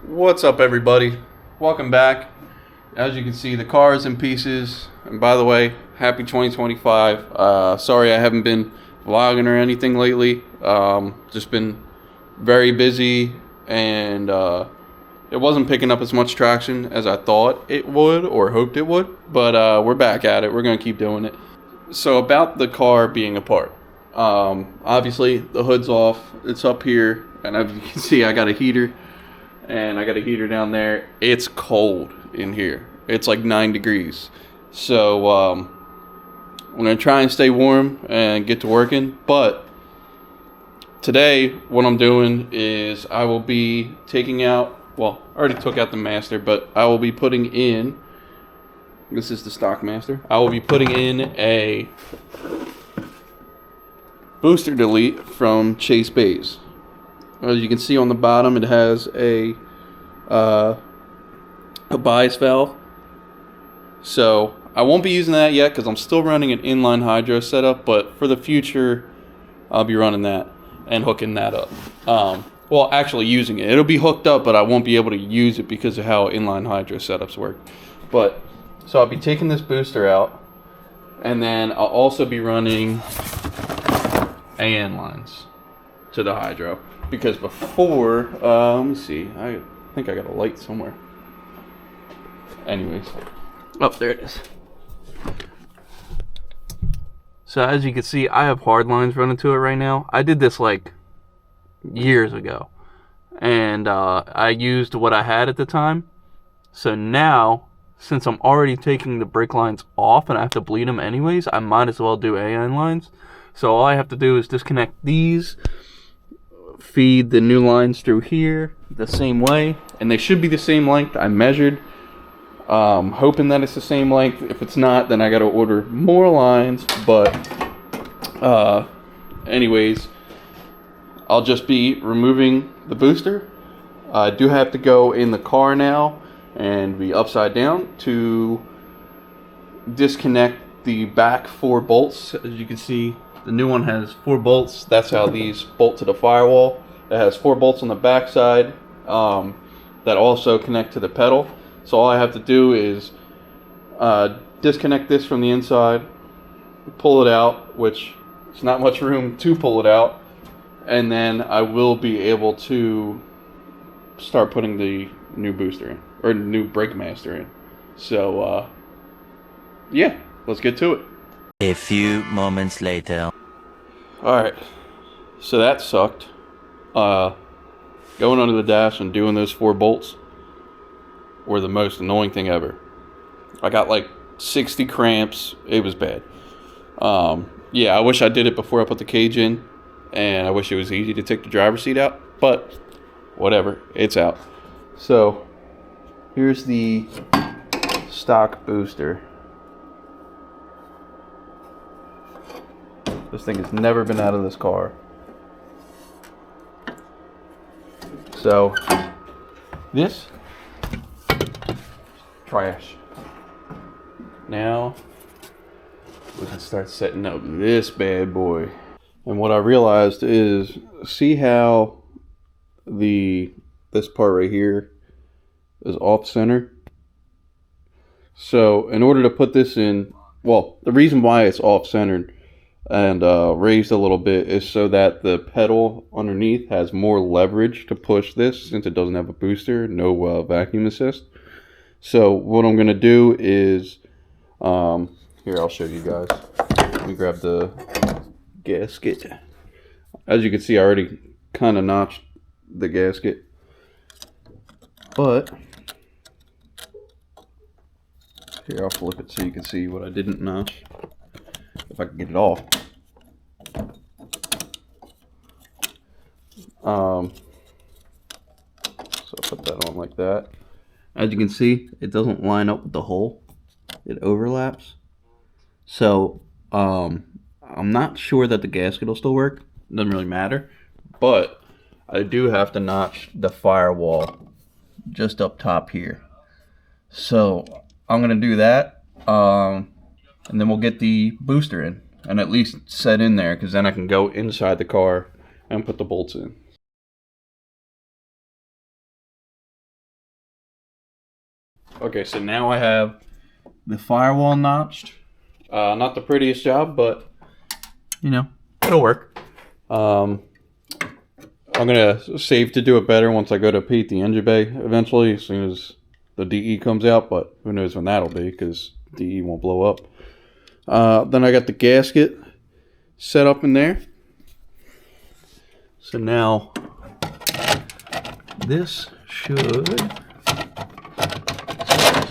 What's up, everybody? Welcome back. As you can see, the car is in pieces. And by the way, happy 2025. Sorry I haven't been vlogging or anything lately. Just been very busy, and it wasn't picking up as much traction as I thought it would or hoped it would. But we're back at it. We're going to keep doing it. So about the car being apart. Obviously, the hood's off. It's up here. And as you can see, I got a heater. And I got a heater down there. It's cold in here. It's like 9 degrees. So I'm gonna try and stay warm and get to working. But today, what I'm doing is I will be taking out. Well, I already took out the master, but I will be putting in. This is the stock master. I will be putting in a booster delete from Chase Bays. As you can see on the bottom, it has a bias valve. So I won't be using that yet because I'm still running an inline hydro setup. But for the future, I'll be running that and hooking that up. Well, actually using it. It'll be hooked up, but I won't be able to use it because of how inline hydro setups work. But so I'll be taking this booster out, and then I'll also be running AN lines to the hydro. Because before, let me see, I think I got a light somewhere. Anyways, oh, there it is. So as you can see, I have hard lines running to it right now. I did this like years ago, and I used what I had at the time. So now, since I'm already taking the brake lines off and I have to bleed them anyways, I might as well do AN lines. So all I have to do is disconnect these, feed the new lines through here the same way, and they should be the same length. I measured, hoping that it's the same length. If it's not, then I got to order more lines. But anyways, I'll just be removing the booster. I do have to go in the car now and be upside down to disconnect the back 4 bolts. As you can see, the new one has 4 bolts. That's how these bolt to the firewall. It has 4 bolts on the back side that also connect to the pedal. So all I have to do is disconnect this from the inside, pull it out, which it's not much room to pull it out, and then I will be able to start putting the new booster in, or new brake master in. So yeah, let's get to it. A few moments later. Alright, so that sucked. Going under the dash and doing those 4 bolts were the most annoying thing ever. I got like 60 cramps. It was bad. Yeah, I wish I did it before I put the cage in, and I wish it was easy to take the driver's seat out, but whatever, it's out. So here's the stock booster. This thing has never been out of this car. So, this, trash. Now, we can start setting up this bad boy. And what I realized is, see how this part right here is off center? So, in order to put this in, well, the reason why it's off centered and raised a little bit is so that the pedal underneath has more leverage to push this, since it doesn't have a booster, no vacuum assist. So what I'm gonna do is here, I'll show you guys. Let me grab the gasket. As you can see, I already kind of notched the gasket, but here, I'll flip it so you can see what I didn't notch, if I can get it off. So I'll put that on like that. As you can see, it doesn't line up with the hole. It overlaps. So I'm not sure that the gasket will still work. It doesn't really matter. But I do have to notch the firewall just up top here. So I'm going to do that. And then we'll get the booster in. And at least set in there, because then I can go inside the car and put the bolts in. Okay, so now I have the firewall notched. Not the prettiest job, but you know, it'll work. I'm gonna save to do it better once I go to paint the engine bay eventually, as soon as the DE comes out. But who knows when that'll be, because DE won't blow up. Then I got the gasket set up in there. So now this should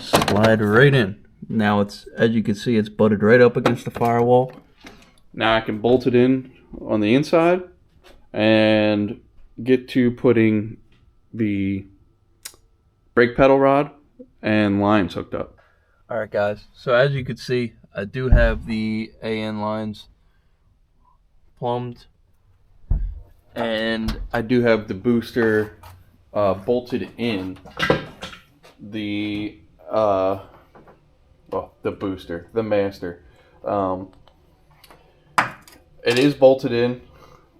slide right in. Now it's, as you can see, it's butted right up against the firewall. Now I can bolt it in on the inside and get to putting the brake pedal rod and lines hooked up. Alright guys, so as you can see, I do have the AN lines plumbed, and I do have the booster bolted in. The booster, the master. It is bolted in.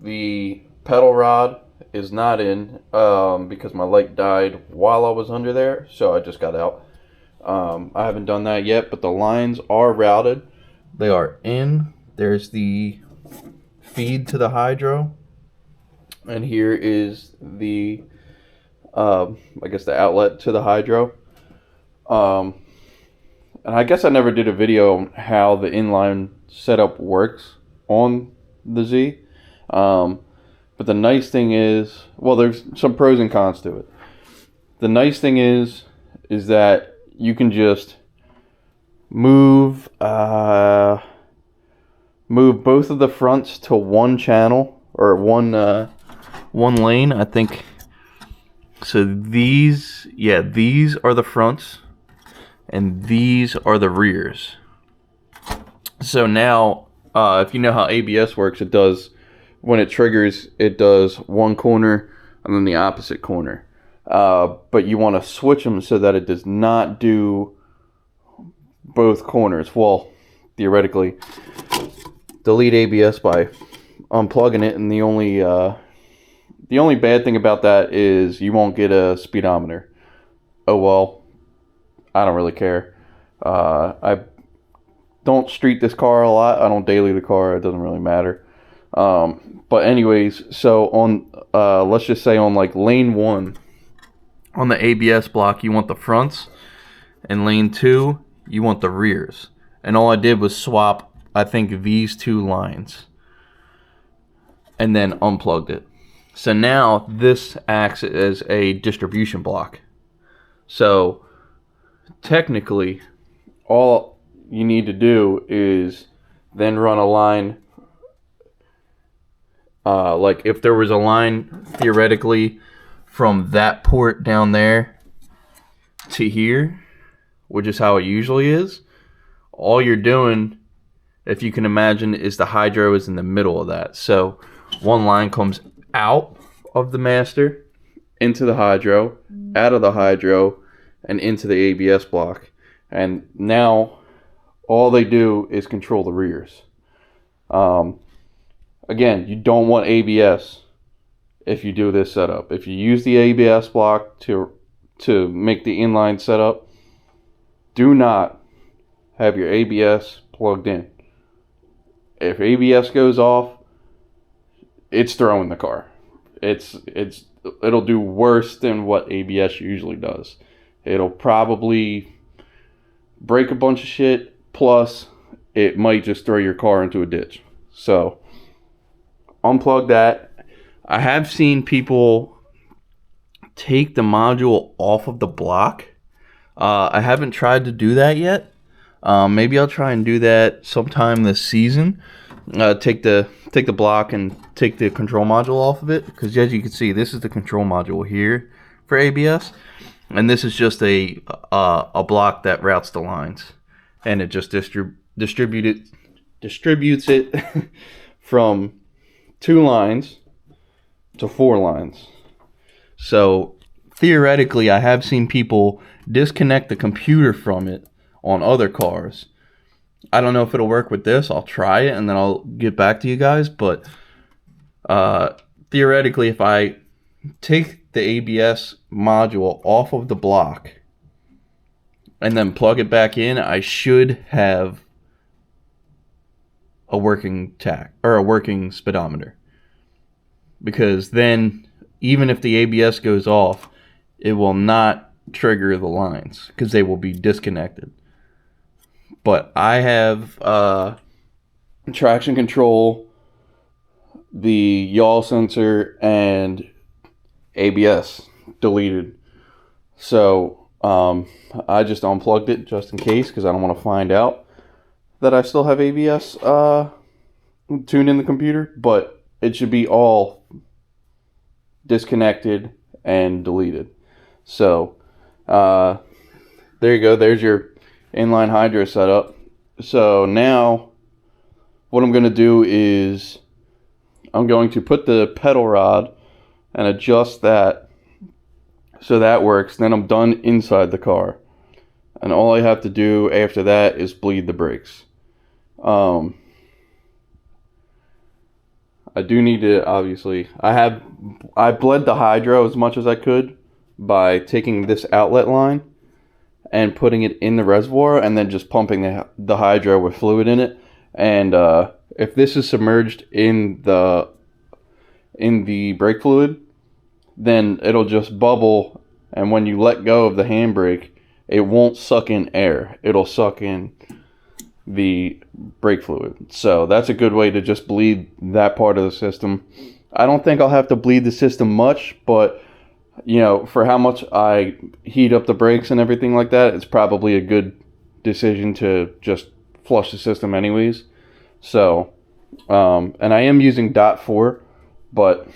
The pedal rod is not in because my light died while I was under there, so I just got out. I haven't done that yet, but the lines are routed. They are in. There's the feed to the hydro, and here is the I guess the outlet to the hydro. And I guess I never did a video on how the inline setup works on the Z. But the nice thing is, well, there's some pros and cons to it. The nice thing is that you can just move both of the fronts to one channel, or one lane, I think. So these are the fronts, and these are the rears. So now, if you know how ABS works, it does, when it triggers, it does one corner and then the opposite corner. But you want to switch them so that it does not do both corners. Well, theoretically, delete ABS by unplugging it, and the only bad thing about that is you won't get a speedometer. Oh well, I don't really care. I don't street this car a lot. I don't daily the car. It doesn't really matter. But anyways, so on, let's just say on like lane 1, on the ABS block, you want the fronts, and lane 2, you want the rears. And all I did was swap, I think, these two lines, and then unplugged it. So now this acts as a distribution block. So technically, all you need to do is then run a line. Like if there was a line theoretically from that port down there to here, which is how it usually is, all you're doing, if you can imagine, is the hydro is in the middle of that. So one line comes out of the master into the hydro, out of the hydro, and into the ABS block. And now all they do is control the rears. Again, you don't want ABS if you do this setup. If you use the ABS block to make the inline setup, do not have your ABS plugged in. If ABS goes off, it's throwing the car. It'll do worse than what ABS usually does. It'll probably break a bunch of shit, plus it might just throw your car into a ditch. So unplug that. I have seen people take the module off of the block. I haven't tried to do that yet. Maybe I'll try and do that sometime this season. Take the block and take the control module off of it, because as you can see, this is the control module here for ABS, and this is just a block that routes the lines, and it just distributes it from 2 lines to 4 lines. So theoretically, I have seen people disconnect the computer from it on other cars. I don't know if it'll work with this. I'll try it and then I'll get back to you guys. But theoretically, if I take the ABS module off of the block and then plug it back in, I should have a working tach or a working speedometer. Because then, even if the ABS goes off, it will not trigger the lines because they will be disconnected. But I have traction control, the yaw sensor, and ABS deleted. So I just unplugged it just in case because I don't want to find out that I still have ABS tuned in the computer. But it should be all disconnected and deleted. So there you go. There's your inline hydro setup. So now what I'm going to do is I'm going to put the pedal rod and adjust that so that works. Then I'm done inside the car. And all I have to do after that is bleed the brakes. I do need to, obviously, I bled the hydro as much as I could by taking this outlet line and putting it in the reservoir and then just pumping the hydro with fluid in it. And if this is submerged in the brake fluid, then it'll just bubble, and when you let go of the handbrake, it won't suck in air. It'll suck in the brake fluid. So that's a good way to just bleed that part of the system. I don't think I'll have to bleed the system much, but you know, for how much I heat up the brakes and everything like that, it's probably a good decision to just flush the system anyways. So and I am using .4, but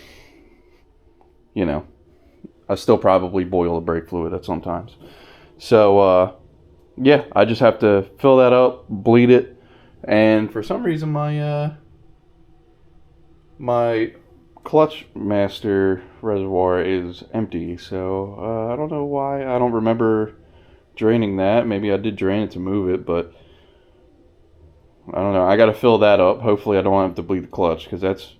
you know, I still probably boil the brake fluid at sometimes. So yeah, I just have to fill that up, bleed it, and for some reason my clutch master reservoir is empty. So I don't know why. I don't remember draining that. Maybe I did drain it to move it, but I don't know. I got to fill that up. Hopefully I don't have to bleed the clutch because that's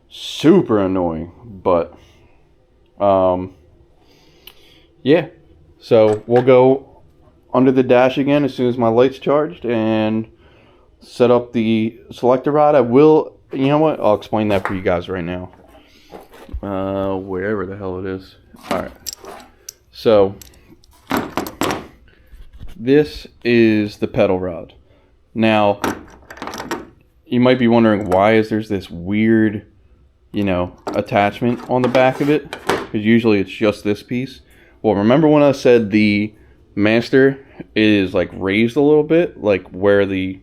super annoying. But yeah, so we'll go under the dash again as soon as my light's charged and set up the selector rod. I will, you know what, I'll explain that for you guys right now. Wherever the hell it is. Alright, so this is the pedal rod. Now you might be wondering why there's this weird, you know, attachment on the back of it, because usually it's just this piece. Well, remember when I said the master is like raised a little bit, like where the,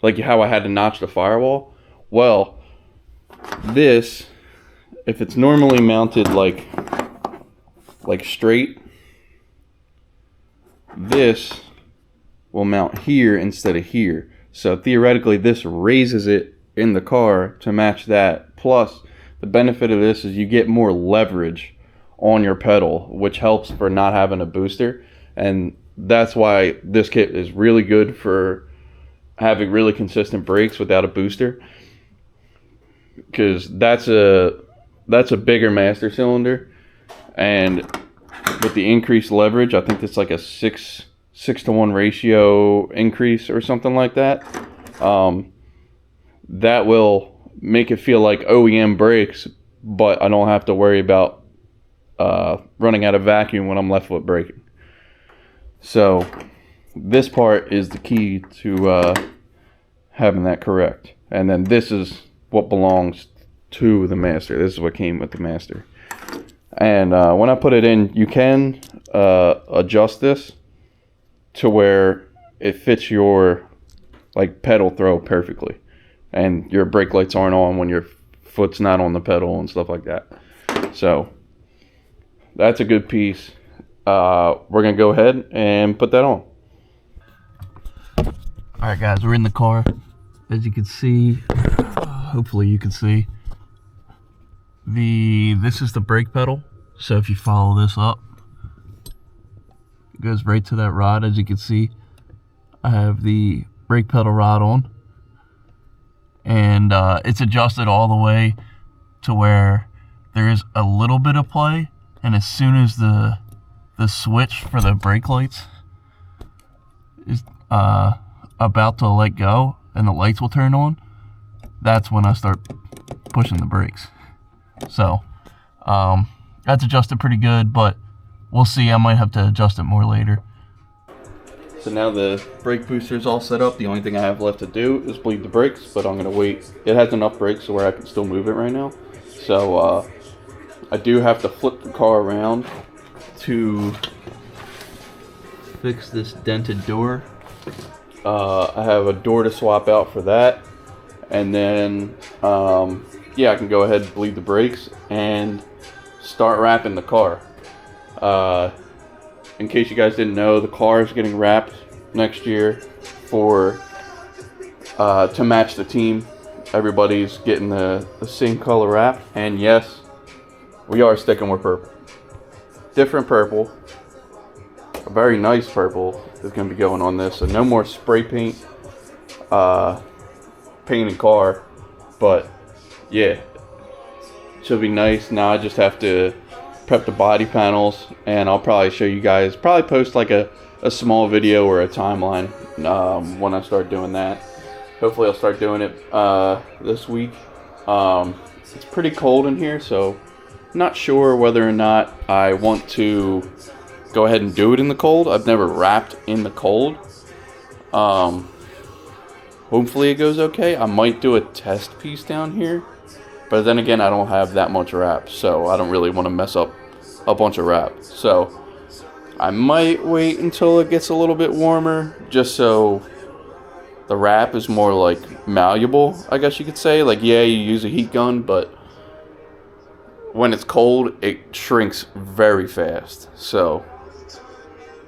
like how I had to notch the firewall? Well, this, if it's normally mounted like straight, this will mount here instead of here. So theoretically this raises it in the car to match that. Plus the benefit of this is you get more leverage on your pedal, which helps for not having a booster. And that's why this kit is really good for having really consistent brakes without a booster, because that's a bigger master cylinder, and with the increased leverage, I think it's like a 6-to-1 ratio increase or something like that. That will make it feel like OEM brakes, but I don't have to worry about running out of vacuum when I'm left foot braking. So this part is the key to having that correct. And then this is what belongs to the master. This is what came with the master. And when I put it in, you can adjust this to where it fits your like pedal throw perfectly, and your brake lights aren't on when your foot's not on the pedal and stuff like that. So that's a good piece. We're gonna go ahead and put that on. Alright guys, we're in the car. As you can see, hopefully you can see, this is the brake pedal. So if you follow this up, it goes right to that rod. As you can see, I have the brake pedal rod on, and it's adjusted all the way to where there is a little bit of play, and as soon as the switch for the brake lights is about to let go and the lights will turn on, that's when I start pushing the brakes. So that's adjusted pretty good, but we'll see. I might have to adjust it more later. So now the brake booster is all set up. The only thing I have left to do is bleed the brakes, but I'm going to wait. It has enough brakes so where I can still move it right now. So I do have to flip the car around to fix this dented door. I have a door to swap out for that. And then, yeah, I can go ahead and bleed the brakes and start wrapping the car. In case you guys didn't know, the car is getting wrapped next year for to match the team. Everybody's getting the same color wrap. And yes, we are sticking with purple. Different purple. A very nice purple is going to be going on this. So no more spray paint. Painted car, but yeah, should be nice. Now I just have to prep the body panels, and I'll probably show you guys, probably post like a small video or a timeline when I start doing that. Hopefully I'll start doing it this week. It's pretty cold in here, so not sure whether or not I want to go ahead and do it in the cold. I've never wrapped in the cold. Hopefully it goes okay. I might do a test piece down here. But then again, I don't have that much wrap. So I don't really want to mess up a bunch of wrap. So I might wait until it gets a little bit warmer. Just so the wrap is more like malleable, I guess you could say. Like, yeah, you use a heat gun. But when it's cold, it shrinks very fast. So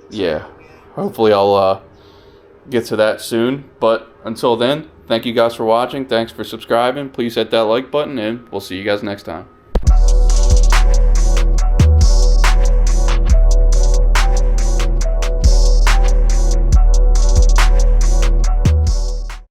yeah, hopefully I'll get to that soon. But until then, thank you guys for watching. Thanks for subscribing. Please hit that like button, and we'll see you guys next time.